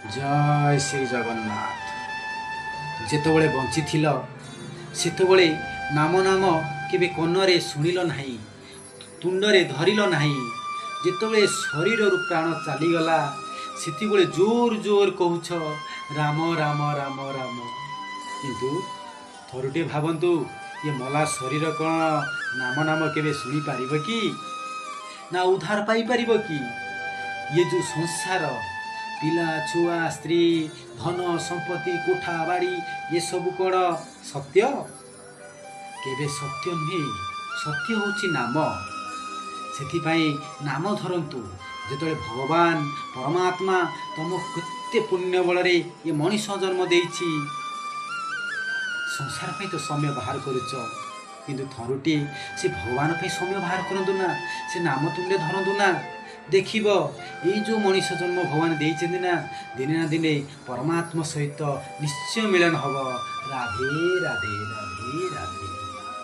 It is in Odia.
ଜୟ ଶ୍ରୀ ଜଗନ୍ନାଥ। ଯେତେବେଳେ ବଞ୍ଚିଥିଲ ସେତେବେଳେ ନାମ ନାମ କେବେ କନରେ ଶୁଣିଲ ନାହିଁ, ତୁଣ୍ଡରେ ଧରିଲ ନାହିଁ। ଯେତେବେଳେ ଶରୀରରୁ ପ୍ରାଣ ଚାଲିଗଲା ସେତେବେଳେ ଜୋର ଜୋର କହୁଛ ରାମ ରାମ ରାମ ରାମ। କିନ୍ତୁ ଥରୁଟିଏ ଭାବନ୍ତୁ, ଏ ମଲା ଶରୀର କ'ଣ ନାମ ନାମ କେବେ ଶୁଣିପାରିବ କି? ନା ଉଦ୍ଧାର ପାଇପାରିବ କି? ଇଏ ଯେଉଁ ସଂସାର, ପିଲା ଛୁଆ ସ୍ତ୍ରୀ ଧନ ସମ୍ପତ୍ତି କୋଠା ବାଡ଼ି ଏସବୁ କ'ଣ ସତ୍ୟ? କେବେ ସତ୍ୟ ନୁହେଁ। ସତ୍ୟ ହେଉଛି ନାମ। ସେଥିପାଇଁ ନାମ ଧରନ୍ତୁ। ଯେତେବେଳେ ଭଗବାନ ପରମାତ୍ମା ତମକୁ କେତେ ପୁଣ୍ୟ ବଳରେ ଏ ମଣିଷ ଜନ୍ମ ଦେଇଛି, ସଂସାର ପାଇଁ ତ ସମୟ ବାହାର କରୁଛ, କିନ୍ତୁ ଥରୁଟିଏ ସେ ଭଗବାନ ପାଇଁ ସମୟ ବାହାର କରନ୍ତୁ ନା, ସେ ନାମ ତୁଣ୍ଡେ ଧରନ୍ତୁ ନା। ଦେଖିବ ଏଇ ଯେଉଁ ମଣିଷ ଜନ୍ମ ଭଗବାନ ଦେଇଛନ୍ତି ନା, ଦିନେ ନା ଦିନେ ପରମାତ୍ମା ସହିତ ନିଶ୍ଚୟ ମିଳନ ହେବ। ରାଧେ ରାଧେ ରାଧେ ରାଧେ।